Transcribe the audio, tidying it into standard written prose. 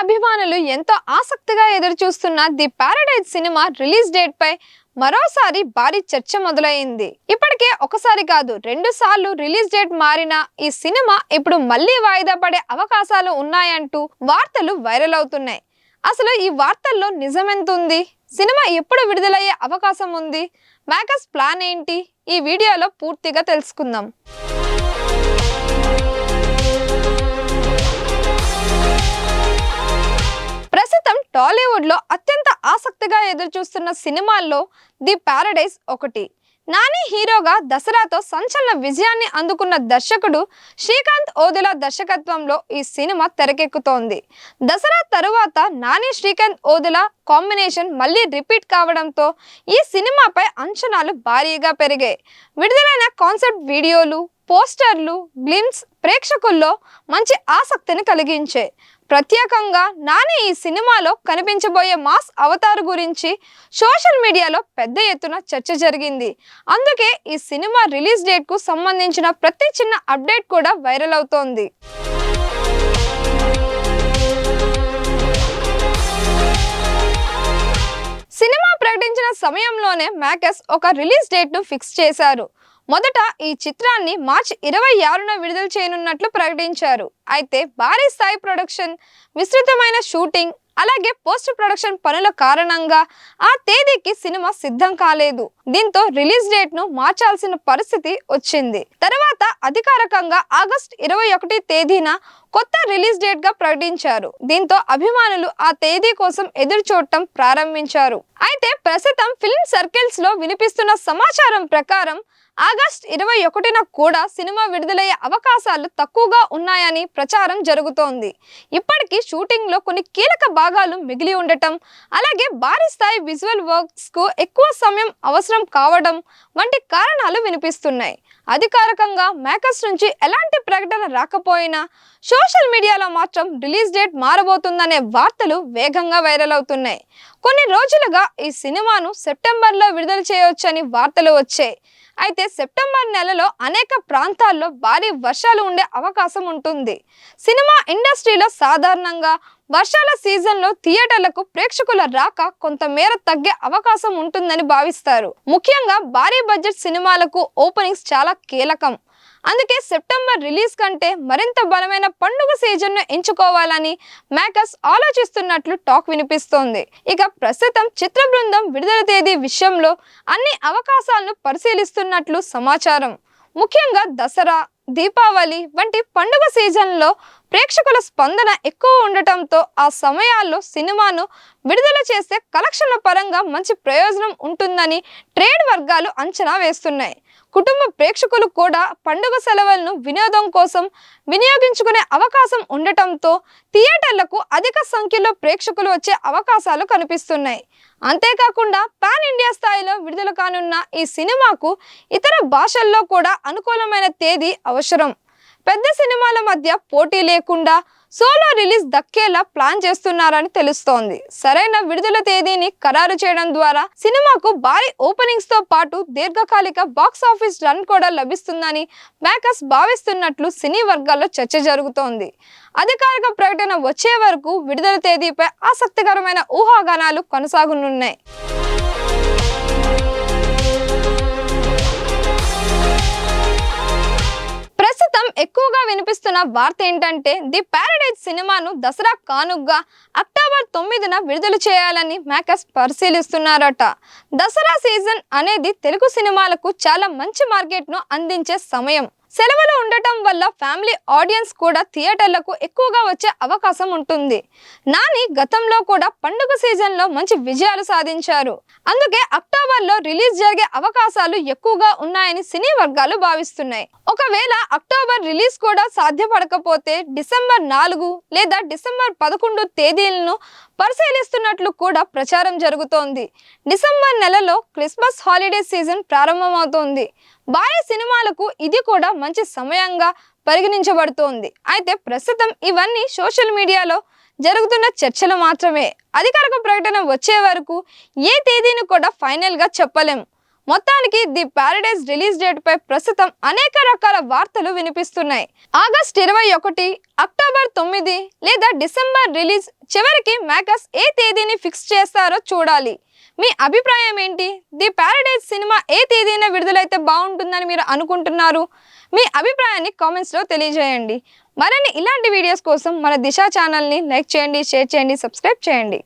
అభిమానులు ఎంతో ఆసక్తిగా ఎదురుచూస్తున్న ది పారడైజ్ సినిమా రిలీజ్ డేట్ పై మరోసారి భారీ చర్చ మొదలైంది. ఇప్పటికే ఒకసారి కాదు, 2 సార్లు రిలీజ్ డేట్ మారిన ఈ సినిమా ఇప్పుడు మళ్ళీ వాయిదా పడే అవకాశాలు ఉన్నాయంటూ వార్తలు వైరల్ అవుతున్నాయి. అసలు ఈ వార్తల్లో నిజమెంత ఉంది? సినిమా ఎప్పుడు విడుదలయ్యే అవకాశం ఉంది? మేకర్స్ ప్లాన్ ఏంటి? ఈ వీడియోలో పూర్తిగా తెలుసుకుందాం. ప్రస్తుతం టాలీవుడ్ లో అత్యంత ఆసక్తిగా ఎదురుచూస్తున్న సినిమాల్లో ది పారడైజ్ ఒకటి. నాని హీరోగా దసరాతో సంచలన విజయాన్ని అందుకున్న దర్శకుడు శ్రీకాంత్ ఓదెలా దర్శకత్వంలో ఈ సినిమా తెరకెక్కుతోంది. దసరా తరువాత నాని శ్రీకాంత్ ఓదెలా కాంబినేషన్ మళ్ళీ రిపీట్ కావడంతో ఈ సినిమాపై అంచనాలు భారీగా పెరిగాయి. విడుదలైన కాన్సెప్ట్ వీడియోలు, పోస్టర్లు, గ్లిమ్స్ ప్రేక్షకుల్లో మంచి ఆసక్తిని కలిగించాయి. ప్రత్యేకంగా నాని ఈ సినిమాలో కనిపించబోయే మాస్ అవతార్ గురించి సోషల్ మీడియాలో పెద్ద ఎత్తున చర్చ జరిగింది. అందుకే ఈ సినిమా రిలీజ్ డేట్ కు సంబంధించిన ప్రతి చిన్న అప్డేట్ కూడా వైరల్ అవుతోంది. సినిమా ప్రకటించిన సమయంలోనే మేకర్స్ ఒక రిలీజ్ డేట్ ను ఫిక్స్ చేశారు. మొదట ఈ చిత్రాన్ని మార్చి 26న విడుదల చేయనున్నట్లు ప్రకటించారు. అయితే భారీ స్థాయి ప్రొడక్షన్, విస్తృతమైన షూటింగ్, అలాగే పోస్ట్ ప్రొడక్షన్ పనుల కారణంగా ఆ తేదీకి సినిమా సిద్ధం కాలేదు. దీంతో రిలీజ్ డేట్ ను మార్చాల్సిన పరిస్థితి వచ్చింది. తర్వాత అధికారికంగా ఆగస్టు 21 తేదీన కొత్త రిలీజ్ డేట్ గా ప్రకటించారు. దీంతో అభిమానులు ఆ తేదీ కోసం ఎదురు చూడటం ప్రారంభించారు. అయితే ప్రస్తుతం ఫిల్మ్ సర్కిల్స్ లో వినిపిస్తున్న సమాచారం ప్రకారం ఆగస్టు 21న కూడా సినిమా విడుదలయ్యే అవకాశాలు తక్కువగా ఉన్నాయని ప్రచారం జరుగుతోంది. ఇప్పటికీ షూటింగ్ లో కొన్ని కీలక భాగాలు మిగిలి ఉండటం, అలాగే భారీ స్థాయి విజువల్ వర్క్స్ కు ఎక్కువ సమయం అవసరం కావడం వంటి కారణాలు వినిపిస్తున్నాయి. అధికారికంగా మేకర్స్ నుంచి ఎలాంటి ప్రకటన రాకపోయినా సోషల్ మీడియాలో మాత్రం రిలీజ్ డేట్ మారబోతుందనే వార్తలు వేగంగా వైరల్ అవుతున్నాయి. కొన్ని రోజులుగా ఈ సినిమాను సెప్టెంబర్లో విడుదల చేయవచ్చని వార్తలు వచ్చాయి. అయితే సెప్టెంబర్ నెలలో అనేక ప్రాంతాల్లో భారీ వర్షాలు ఉండే అవకాశం ఉంటుంది. సినిమా ఇండస్ట్రీలో సాధారణంగా వర్షాల సీజన్లో థియేటర్లకు ప్రేక్షకుల రాక కొంతమేర తగ్గే అవకాశం ఉంటుందని భావిస్తారు. ముఖ్యంగా భారీ బడ్జెట్ సినిమాలకు ఓపెనింగ్స్ చాలా కీలకం. అందుకే సెప్టెంబర్ రిలీజ్ కంటే మరింత బలమైన పండుగ సీజన్ను ఎంచుకోవాలని మేకర్స్ ఆలోచిస్తున్నట్లు టాక్ వినిపిస్తోంది. ఇక ప్రస్తుతం చిత్ర బృందం విడుదల తేదీ విషయంలో అన్ని అవకాశాలను పరిశీలిస్తున్నట్లు సమాచారం. ముఖ్యంగా దసరా, దీపావళి వంటి పండుగ సీజన్లో ప్రేక్షకుల స్పందన ఎక్కువ ఉండటంతో ఆ సమయాల్లో సినిమాను విడుదల చేస్తే కలెక్షన్ల పరంగా మంచి ప్రయోజనం ఉంటుందని ట్రేడ్ వర్గాలు అంచనా వేస్తున్నాయి. కుటుంబ ప్రేక్షకులు కూడా పండుగ సెలవులను వినోదం కోసం వినియోగించుకునే అవకాశం ఉండటంతో థియేటర్లకు అధిక సంఖ్యలో ప్రేక్షకులు వచ్చే అవకాశాలు కనిపిస్తున్నాయి. అంతేకాకుండా పాన్ ఇండియా స్థాయిలో విడుదల కానున్న ఈ సినిమాకు ఇతర భాషల్లో కూడా అనుకూలమైన తేదీ అవసరం. పెద్ద సినిమాల మధ్య పోటీ లేకుండా సోలో రిలీజ్ దక్కేలా ప్లాన్ చేస్తున్నారని తెలుస్తోంది. సరైన విడుదల తేదీని ఖరారు చేయడం ద్వారా సినిమాకు భారీ ఓపెనింగ్స్ తో పాటు దీర్ఘకాలిక బాక్స్ ఆఫీస్ రన్ కూడా లభిస్తుందని మేకర్స్ భావిస్తున్నట్లు సినీ వర్గాల్లో చర్చ జరుగుతోంది. అధికారిక ప్రకటన వచ్చే వరకు విడుదల తేదీపై ఆసక్తికరమైన ఊహాగానాలు కొనసాగనున్నాయి. ప్రస్తుతం ఎక్కువగా వినిపిస్తున్న వార్త ఏంటంటే ది పారడైజ్ సినిమాను దసరా కానుగ్గా అక్టోబర్ 9న విడుదల చేయాలని మేకర్స్ పరిశీలిస్తున్నారట. దసరా సీజన్ అనేది తెలుగు సినిమాలకు చాలా మంచి మార్కెట్ను అందించే సమయం. సెలవులు ఉండటం వల్ల ఫ్యామిలీ ఆడియన్స్ కూడా థియేటర్లకు ఎక్కువగా వచ్చే అవకాశం ఉంటుంది. నాని గతంలో కూడా పండుగ సీజన్లో మంచి విజయాలు సాధించారు. అందుకే అక్టోబర్లో రిలీజ్ జరిగే అవకాశాలు ఎక్కువగా ఉన్నాయని సినీ వర్గాలు భావిస్తున్నాయి. ఒకవేళ అక్టోబర్ రిలీజ్ కూడా సాధ్యపడకపోతే డిసెంబర్ 4 లేదా డిసెంబర్ 11 తేదీలను పరిశీలిస్తున్నట్లు కూడా ప్రచారం జరుగుతోంది. డిసెంబర్ నెలలో క్రిస్మస్ హాలిడే సీజన్ ప్రారంభమవుతోంది. భారీ సినిమాలకు ఇది కూడా మంచి సమయంగా పరిగణించబడుతోంది. అయితే ప్రస్తుతం ఇవన్నీ సోషల్ మీడియాలో జరుగుతున్న చర్చలు మాత్రమే. అధికారిక ప్రకటన వచ్చే వరకు ఏ తేదీని కూడా ఫైనల్ గా చెప్పలేం. మొత్తానికి ది పారడైజ్ రిలీజ్ డేట్ పై ప్రస్తుతం అనేక రకాల వార్తలు వినిపిస్తున్నాయి. ఆగస్ట్ 21, అక్టోబర్ 9 లేదా డిసెంబర్ రిలీజ్. చివరికి మేకర్స్ ఏ తేదీని ఫిక్స్ చేస్తారో చూడాలి. మీ అభిప్రాయం ఏంటి? ది పారడైజ్ సినిమా ఏ తేదీన విడుదలైతే బాగుంటుందని మీరు అనుకుంటున్నారు? మీ అభిప్రాయాన్ని కామెంట్స్లో తెలియజేయండి. మరిన్ని ఇలాంటి వీడియోస్ కోసం మన దిశ ఛానల్ని లైక్ చేయండి, షేర్ చేయండి, సబ్స్క్రైబ్ చేయండి.